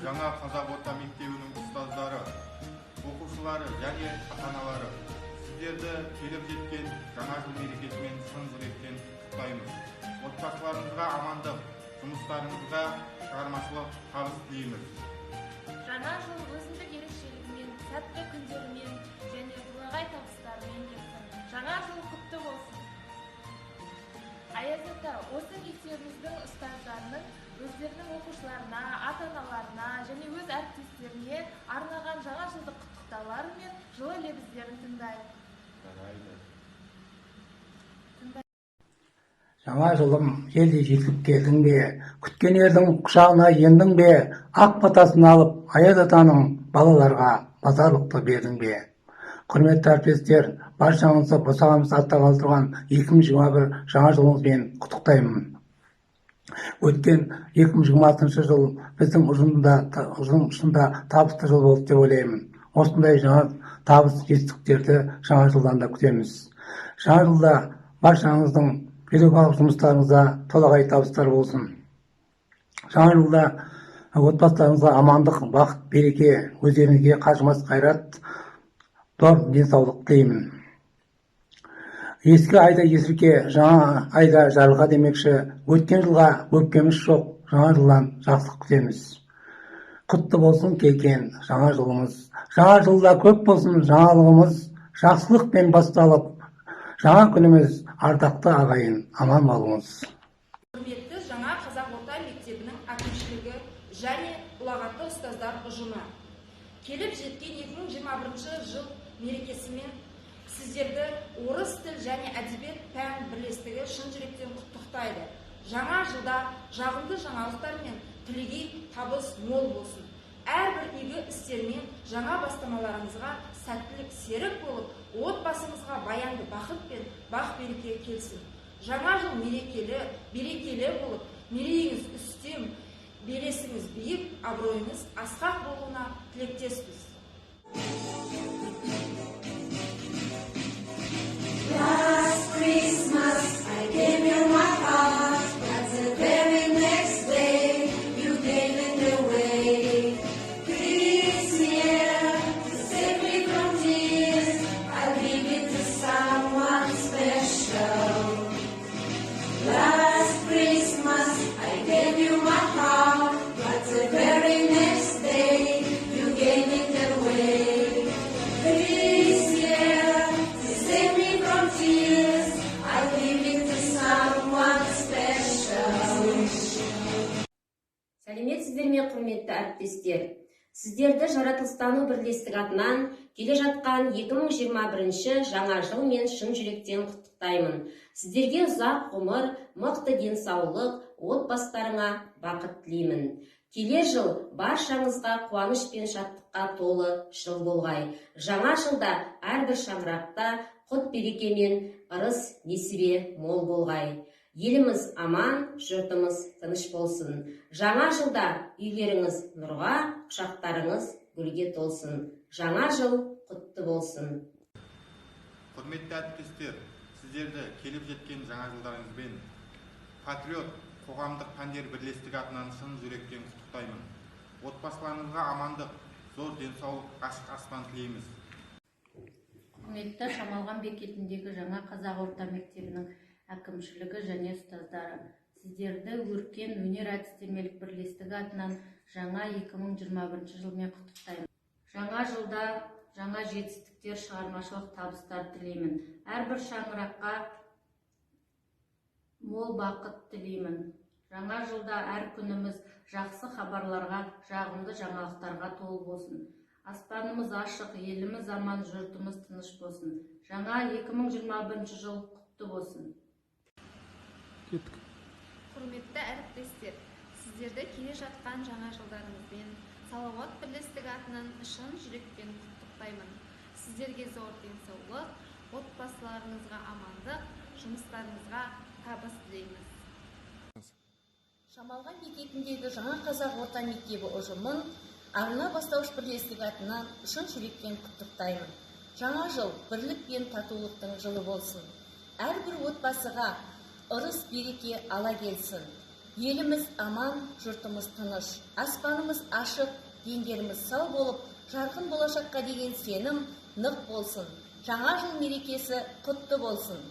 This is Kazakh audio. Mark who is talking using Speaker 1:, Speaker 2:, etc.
Speaker 1: жаңа қазақ орта мектебінің ұстаздары, оқушылары және ата-аналары, сіздерді келіп жеткен жаңа жыл мерекесімен шын жүректен құттықтаймыз. Отбасыларыңызға амандық, жұмыстарыңызға шығармашылық табыс тілейміз.
Speaker 2: Жаңа жыл өзіндік ерекшелігімен, сәтті күндерімен және бұлағай табыстарымен келсін. Жаңа жыл құтты болсын. Аяз ата, осы мектебіміздің ұстаздарының өздерінің оқушыларына, ата-аналарына және өз әріптестеріне арнаған жаңа жылдық құттықтаулар мен жылы лебіздерін тыңдайық.
Speaker 3: Жаңа жылым, елде жетіп келдің бе, күткен ердің құшағына ендің бе, ақ батасын алып, Аяз атаның балаларға базарлықты бердің бе. Құрметті әріптестер, баршаңызды босағамыз аттағалы тұрған 2021 жаңа жылыңызбен құттықтаймын. Өткен 2026 жыл біздің ұжымшында табысты жыл болды деп ойлаймын. Осындай жаңа табыс жетістіктерді жаңа жылдан да күтеміз. Жаңа жылда баршаңыздың педагогикалық жұмыстарыңызда толағай табыстар болсын. Жаңа жылда отбасыларыңызға амандық, бақыт, береке, өздеріңізге қажымас қайрат, зор денсаулық тілеймін. Ескі айда есірке, жаңа айда жарылға демекші, өткен жылға өкпеміз жоқ, жаңа жылдан жақсылық күтеміз. Құтты болсын келген жаңа жылымыз. Жаңа жылда көп болсын жаңалығымыз, жақсылықпен басталып, жаңа күніміз, ардақты ағайын, аман болыңыз.
Speaker 4: Құрметті жаңа қазақ орта мектебінің әкімшілігі және ұлағатты ұстаздар ұжымы. Келіп жеткен 2021 жыл мерекесімен сіздерді орыс тіл және әдебиет пән бірлестігі шын жүректен құттықтайды. Жаңа жылда жағымды жаңалықтар мен тілегей табыс мол болсын. Әрбір игі істермен жаңа бастамаларыңызға сәттілік серік болып, отбасыңызға баянды бақыт пен бақ-береке келсін. Жаңа жыл берекелі болып, мерейіңіз үстем, белесіңіз биік, абыройыңыз асқақ болуына тілектеспіз.
Speaker 5: Last Christmas I gave you my heart, but the very next day you gave it away. This year, to save me from tears, I'll give it to someone special. Last Christmas I gave you my heart, but the very next day you gave it away. This year, to save me from tears, I'll give it to someone special.
Speaker 6: Сәлеметсіздер ме, құрметті әріптестер. Сіздерді Жаратылыстану бірлестігі атынан келе жатқан 2021 жаңа жыл мен шын жүректен құттықтаймын. Сіздерге ұзақ ғұмыр, мықты денсаулық, отбасыларыңа бақыт тілеймін. Келер жыл баршаңызға қуаныш пен шаттыққа толы жыл болғай. Жаңа жылда әрбір шаңырақта құт береке мен ырыс несібе мол болғай. Еліміз аман, жұртымыз тыныш болсын. Жаңа жылда үйлеріңіз нұрға, құшақтарыңыз гүлге толсын. Жаңа жыл құтты болсын.
Speaker 1: Құрметті әріптестер, сіздерді келіп жеткен жаңа жылдарыңызбен Патриот қоғамдық пәндер бірлестігі атынан шын жүректен құттықтаймын. Отбасыларыңызға амандық, зор денсаулық, ашық аспан тілейміз.
Speaker 7: Құрметті Шамалған бекетіндегі жаңа қазақ орта мектебінің әкімшілігі және ұстаздары, сіздерді өркен өнер әдістемелік бірлестігі атынан жаңа 2021 жылмен құттықтаймын. Жаңа жылда жаңа жетістіктер, шығармашылық табыстар тілеймін. Әрбір шаңыраққа мол бақыт тілеймін. Жаңа жылда әр күніміз жақсы хабарларға, жағымды жаңалықтарға толы болсын. Аспанымыз ашық, еліміз аман, жұртымыз тыныш болсын. Жаңа 2021 жыл құтты болсын.
Speaker 2: Құрметті әріптестер, сіздерді келе жатқан жаңа жылдарыңызбен Салауат бірлестігі атынан шын жүрекпен құттықтаймын. Сіздерге зор денсаулық, отбасыларыңызға амандық, жұмыстарыңызға табыс тілейміз.
Speaker 8: Шамалған бекетіндегі жаңа қазақ орта мектебі ұжымын арна бастауыш бірлестігі атынан шын жүректен құттықтаймын. Жаңа жыл бірлік пен татулықтың жылы болсын. Әрбір отбасыға ырыс береке ала келсін. Еліміз аман, жұртымыз тыныш, аспанымыз ашық, дендеріміз сау болып, жарқын болашаққа деген сенім нық болсын. Жаңа жыл мерекесі құтты болсын.